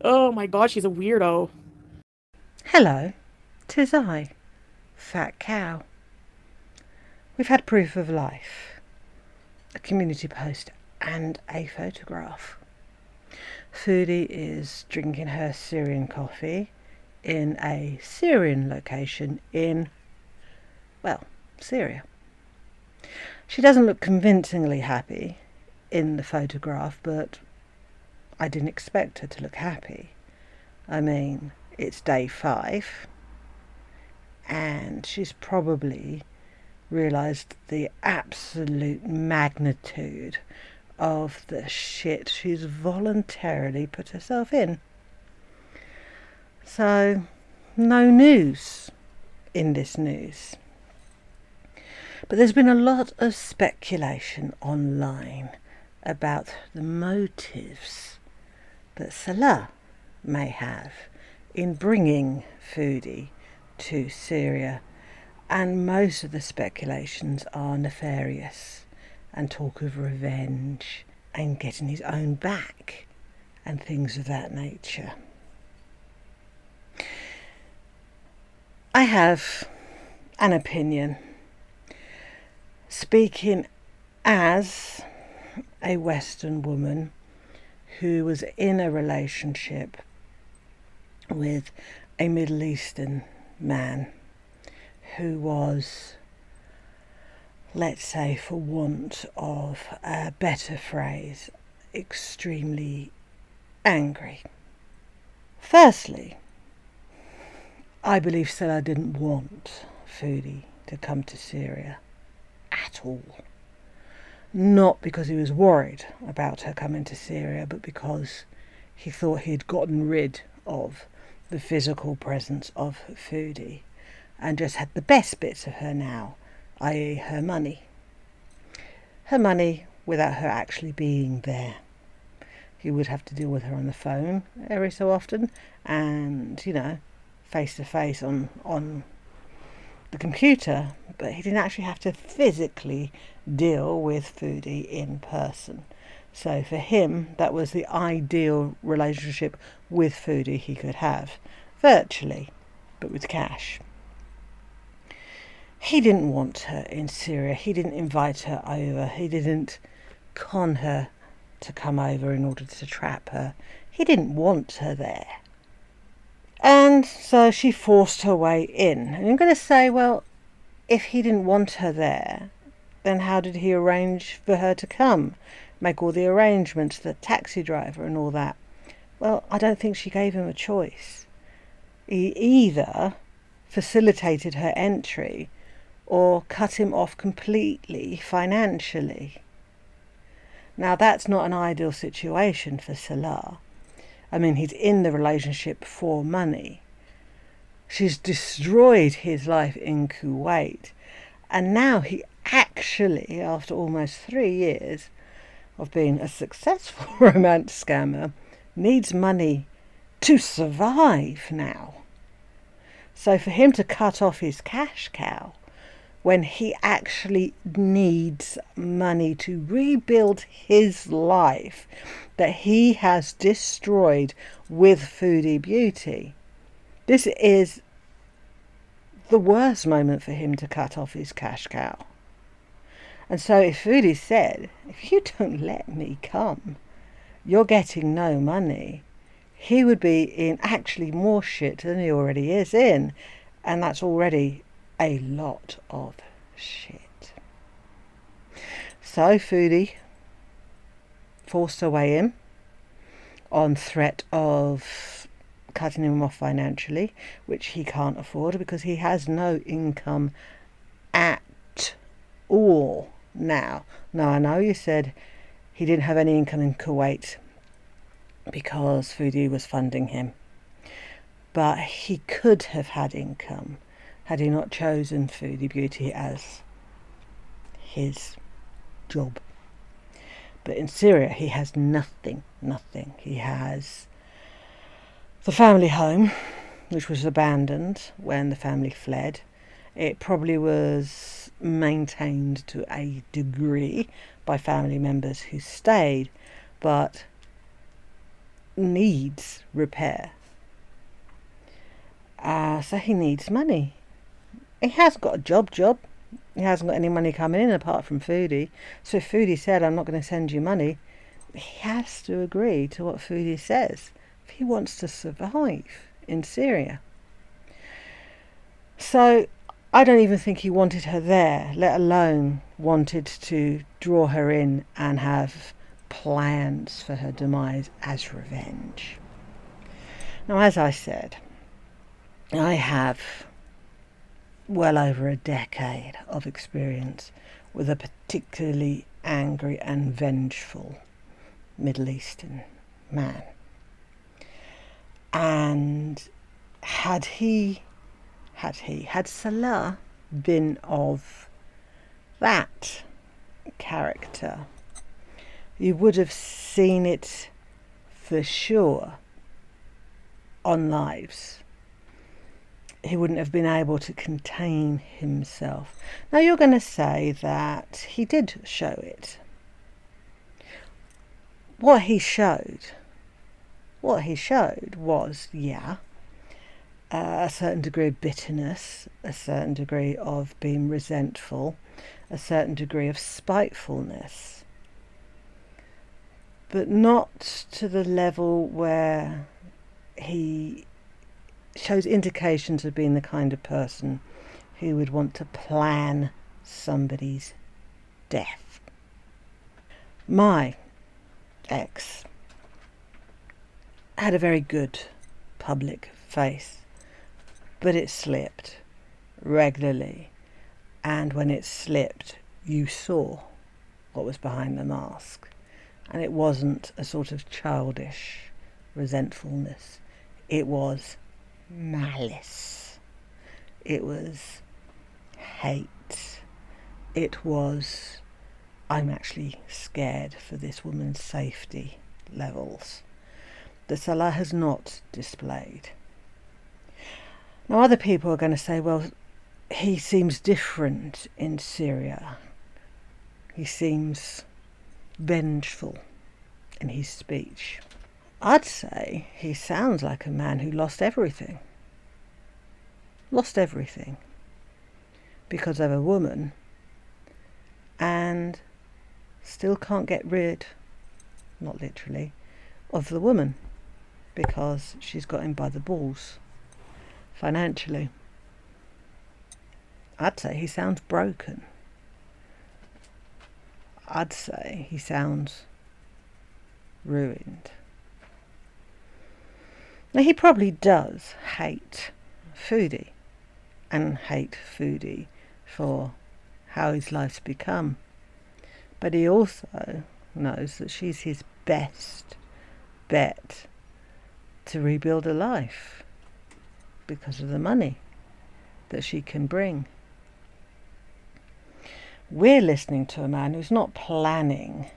Oh my god, she's a weirdo. Hello, 'tis I, Fat Cow. We've had proof of life, a community post and a photograph. Foodie is drinking her Syrian coffee in a Syrian location in, well, Syria. She doesn't look convincingly happy in the photograph, but I didn't expect her to look happy. I mean, it's day 5, and she's probably realised the absolute magnitude of the shit she's voluntarily put herself in. So, no news in this news. But there's been a lot of speculation online about the motives that Salah may have in bringing Foodie to Syria, and most of the speculations are nefarious and talk of revenge and getting his own back and things of that nature. I have an opinion, speaking as a Western woman who was in a relationship with a Middle Eastern man who was, let's say, for want of a better phrase, extremely angry. Firstly, I believe Salah didn't want Foodie to come to Syria at all. Not because he was worried about her coming to Syria, but because he thought he had gotten rid of the physical presence of Foodie and just had the best bits of her now, i.e. her money. Her money without her actually being there. He would have to deal with her on the phone every so often and, face to face on the computer, but he didn't actually have to physically deal with Foodie in person. So for him, that was the ideal relationship with Foodie he could have, virtually, but with cash. He didn't want her in Syria. He didn't invite her over. He didn't con her to come over in order to trap her. He didn't want her there. And so she forced her way in. And you're going to say, well, if he didn't want her there, then how did he arrange for her to come? Make all the arrangements, the taxi driver and all that. Well, I don't think she gave him a choice. He either facilitated her entry or cut him off completely financially. Now, that's not an ideal situation for Salah. I mean, he's in the relationship for money. She's destroyed his life in Kuwait. And now he actually, after almost 3 years of being a successful romance scammer, needs money to survive now. So for him to cut off his cash cow when he actually needs money to rebuild his life that he has destroyed with Foodie Beauty, this is the worst moment for him to cut off his cash cow. And so if Foodie said, if you don't let me come, you're getting no money, he would be in actually more shit than he already is in. And that's already a lot of shit. So Foodie forced her way in on threat of cutting him off financially, which he can't afford because he has no income at all now. Now, I know you said he didn't have any income in Kuwait because Foodie was funding him, but he could have had income had he not chosen Foodie Beauty as his job. But in Syria, he has nothing. He has the family home, which was abandoned when the family fled. It probably was maintained to a degree by family members who stayed, but needs repair. So he needs money. He hasn't got a job. He hasn't got any money coming in apart from Foodie. So if Foodie said, I'm not going to send you money, he has to agree to what Foodie says if he wants to survive in Syria. So I don't even think he wanted her there, let alone wanted to draw her in and have plans for her demise as revenge. Now, as I said, I have well over a decade of experience with a particularly angry and vengeful Middle Eastern man. And had Salah been of that character, you would have seen it for sure on lives. He wouldn't have been able to contain himself. Now you're going to say that he did show it. What he showed was, a certain degree of bitterness, a certain degree of being resentful, a certain degree of spitefulness, but not to the level where he shows indications of being the kind of person who would want to plan somebody's death. My ex had a very good public face, but it slipped regularly, and when it slipped, you saw what was behind the mask, and it wasn't a sort of childish resentfulness. It was malice. It was hate. It was, I'm actually scared for this woman's safety levels that Salah has not displayed. Now other people are going to say, well, he seems different in Syria. He seems vengeful in his speech. I'd say he sounds like a man who lost everything. Lost everything because of a woman, and still can't get rid, not literally, of the woman because she's got him by the balls financially. I'd say he sounds broken. I'd say he sounds ruined. Now he probably does hate Foodie and hate Foodie for how his life's become. But he also knows that she's his best bet to rebuild a life because of the money that she can bring. We're listening to a man who's not planning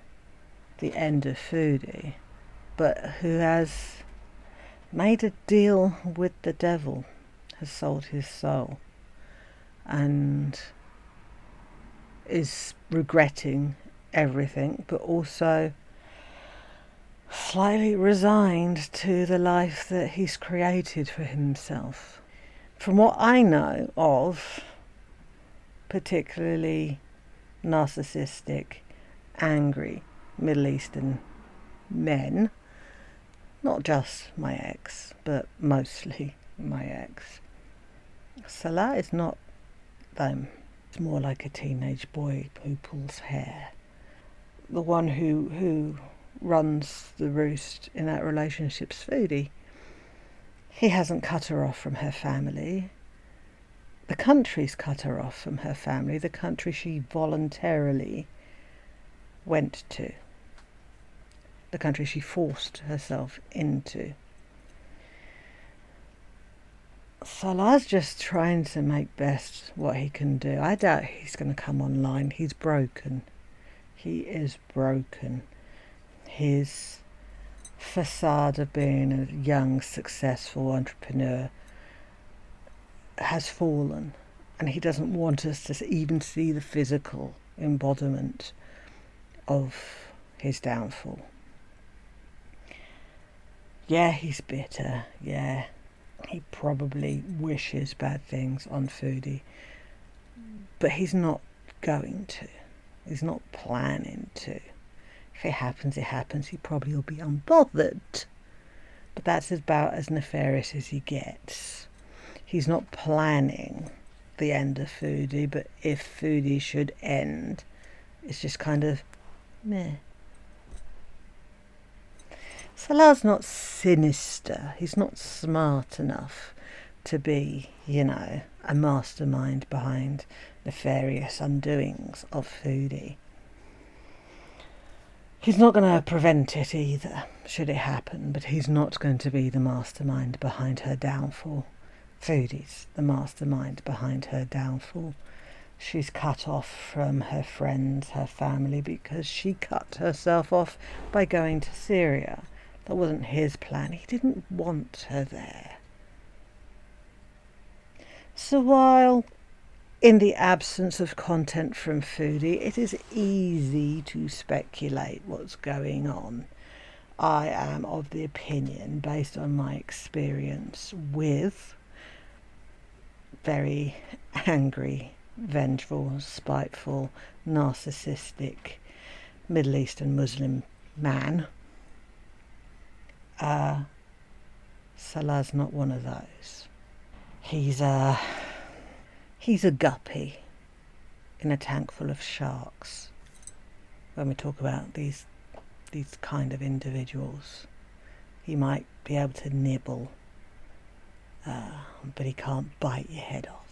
the end of Foodie, but who has made a deal with the devil, has sold his soul, and is regretting everything, but also slightly resigned to the life that he's created for himself. From what I know of particularly narcissistic, angry Middle Eastern men, not just my ex, but mostly my ex, Salah is not them. It's more like a teenage boy who pulls hair. The one who runs the roost in that relationship's Foodie. He hasn't cut her off from her family. The country's cut her off from her family, the country she voluntarily went to, the country she forced herself into. Salah's just trying to make best what he can do. I doubt he's going to come online. He's broken. He is broken. His facade of being a young, successful entrepreneur has fallen, and he doesn't want us to even see the physical embodiment of his downfall. Yeah, he's bitter. Yeah, he probably wishes bad things on Foodie, but he's not going to. He's not planning to. If it happens, it happens. He probably will be unbothered. But that's about as nefarious as he gets. He's not planning the end of Foodie, but if Foodie should end, it's just kind of meh. Salah's not sinister. He's not smart enough to be, a mastermind behind nefarious undoings of Foodie. He's not going to prevent it either, should it happen, but he's not going to be the mastermind behind her downfall. Foodie's the mastermind behind her downfall. She's cut off from her friends, her family, because she cut herself off by going to Syria. That wasn't his plan. He didn't want her there. So while in the absence of content from Foodie, it is easy to speculate what's going on, I am of the opinion, based on my experience with very angry, vengeful, spiteful, narcissistic Middle Eastern Muslim man, Salah's not one of those. He's a guppy in a tank full of sharks. When we talk about these kind of individuals, he might be able to nibble, but he can't bite your head off.